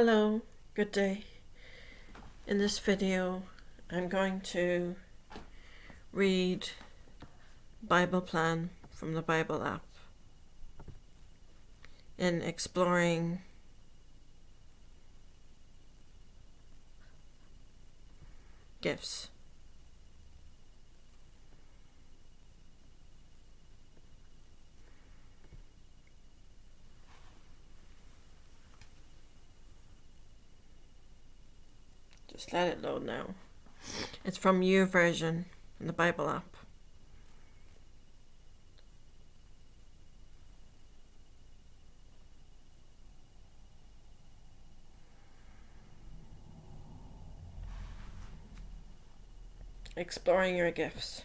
Hello, good day. In this video, I'm going to read Bible Plan from the Bible app in exploring gifts. Just let it load now. It's from YouVersion in the Bible app. Exploring your gifts.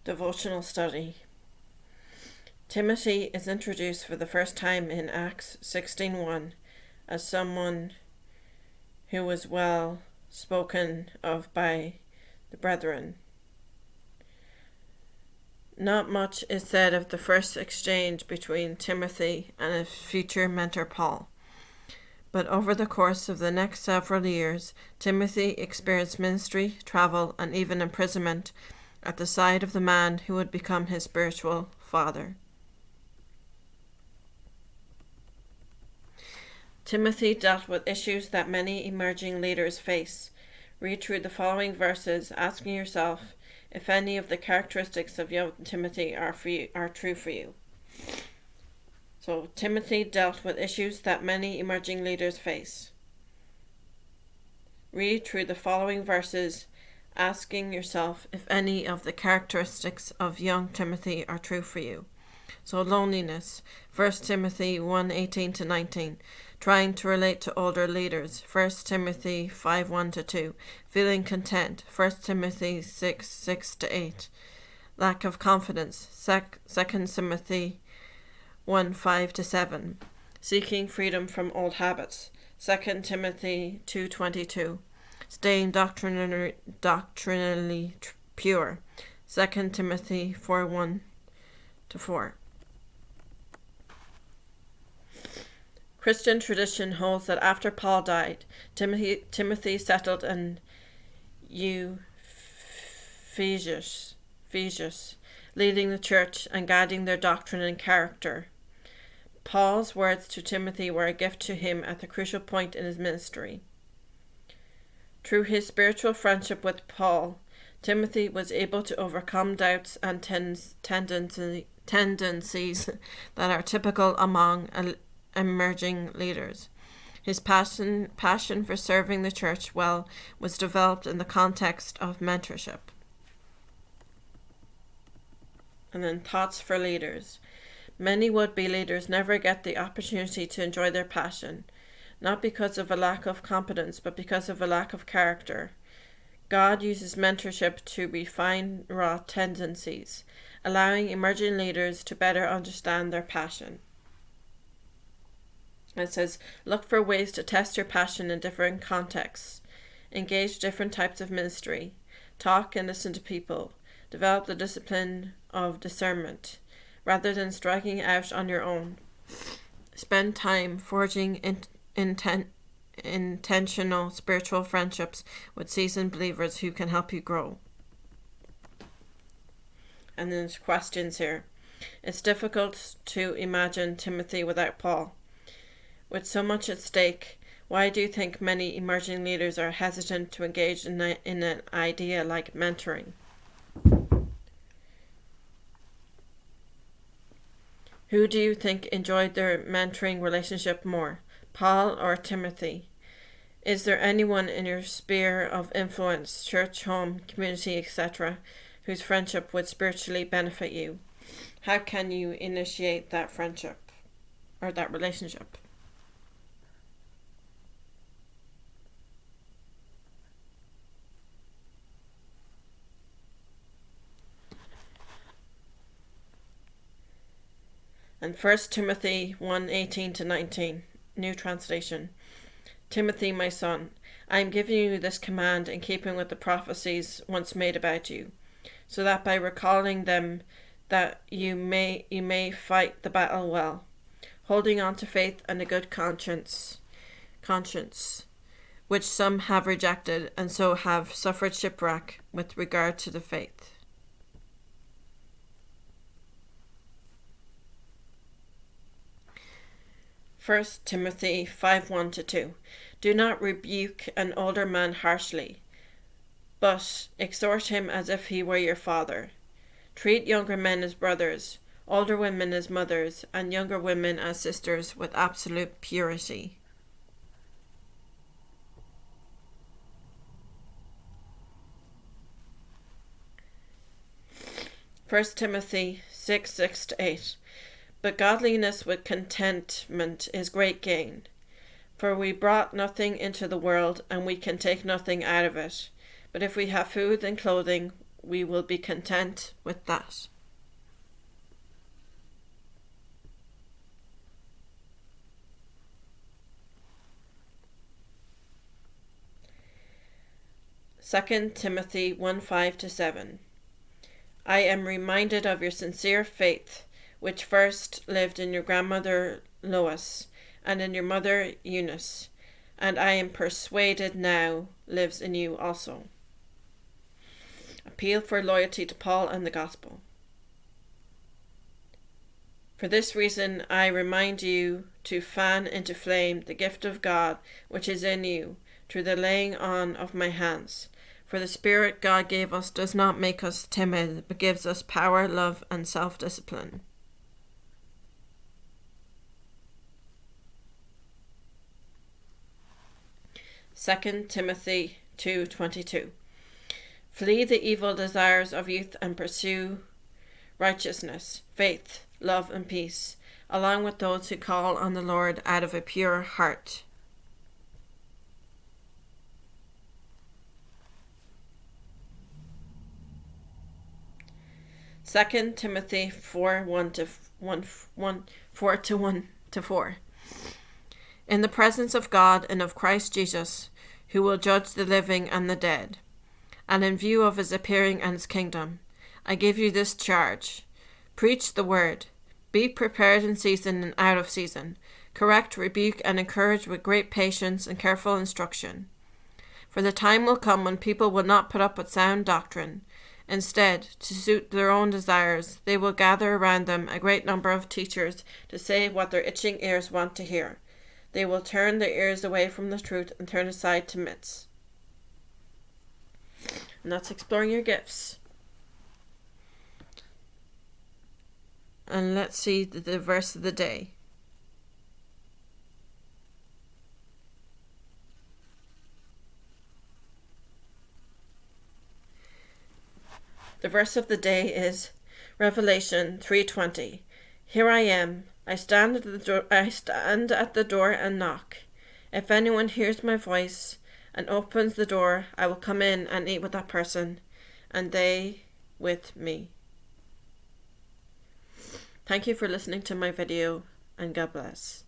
Devotional study. Timothy is introduced for the first time in Acts 16:1 as someone who was well spoken of by the brethren. Not much is said of the first exchange between Timothy and his future mentor Paul. But over the course of the next several years, Timothy experienced ministry, travel, and even imprisonment at the side of the man who would become his spiritual father. Timothy dealt with issues that many emerging leaders face. Read through the following verses, asking yourself if any of the characteristics of young Timothy are true for you. So, Timothy dealt with issues that many emerging leaders face. Read through the following verses, asking yourself if any of the characteristics of young Timothy are true for you. So, loneliness, 1 Timothy 1:18-19. Trying to relate to older leaders, 1 Timothy 5:1-2. Feeling content, 1 Timothy 6:6-8. Lack of confidence, 2 Timothy 1:5-7. Seeking freedom from old habits, 2 Timothy 2:22. Staying doctrinally pure, 2 Timothy 4:1-4. Christian tradition holds that after Paul died, Timothy settled in Ephesus, leading the church and guiding their doctrine and character. Paul's words to Timothy were a gift to him at the crucial point in his ministry. Through his spiritual friendship with Paul, Timothy was able to overcome doubts and tendencies that are typical among emerging leaders. His passion for serving the church well was developed in the context of mentorship. And then thoughts for leaders. Many would-be leaders never get the opportunity to enjoy their passion, not because of a lack of competence, but because of a lack of character. God uses mentorship to refine raw tendencies, allowing emerging leaders to better understand their passion. It says, look for ways to test your passion in different contexts. Engage different types of ministry. Talk and listen to people. Develop the discipline of discernment, rather than striking out on your own. Spend time forging intentional spiritual friendships with seasoned believers who can help you grow. And then there's questions here. It's difficult to imagine Timothy without Paul. With so much at stake, why do you think many emerging leaders are hesitant to engage in an idea like mentoring? Who do you think enjoyed their mentoring relationship more, Paul or Timothy? Is there anyone in your sphere of influence, church, home, community, etc., whose friendship would spiritually benefit you? How can you initiate that friendship or that relationship? And 1 Timothy 1:18-19, New Translation. Timothy, my son, I am giving you this command in keeping with the prophecies once made about you, so that by recalling them that you may fight the battle well, holding on to faith and a good conscience, which some have rejected, and so have suffered shipwreck with regard to the faith. First Timothy 5:1-2. Do not rebuke an older man harshly, but exhort him as if he were your father. Treat younger men as brothers, older women as mothers, and younger women as sisters with absolute purity. First Timothy 6:6-8. But godliness with contentment is great gain. For we brought nothing into the world, and we can take nothing out of it. But if we have food and clothing, we will be content with that. Second Timothy 1:5-7. I am reminded of your sincere faith, which first lived in your grandmother Lois and in your mother Eunice, and I am persuaded now lives in you also. Appeal for loyalty to Paul and the gospel. For this reason I remind you to fan into flame the gift of God which is in you through the laying on of my hands. For the Spirit God gave us does not make us timid, but gives us power, love, and self-discipline. Second Timothy 2:22. Flee the evil desires of youth and pursue righteousness, faith, love, and peace, along with those who call on the Lord out of a pure heart. Second Timothy 4:1-4. In the presence of God and of Christ Jesus, who will judge the living and the dead, and in view of his appearing and his kingdom, I give you this charge. Preach the word. Be prepared in season and out of season. Correct, rebuke, and encourage with great patience and careful instruction. For the time will come when people will not put up with sound doctrine. Instead, to suit their own desires, they will gather around them a great number of teachers to say what their itching ears want to hear. They will turn their ears away from the truth and turn aside to myths. And that's exploring your gifts. And let's see the verse of the day. The verse of the day is Revelation 3:20. Here I am. I stand at the door and knock. If anyone hears my voice and opens the door, I will come in and eat with that person, and they with me. Thank you for listening to my video, and God bless.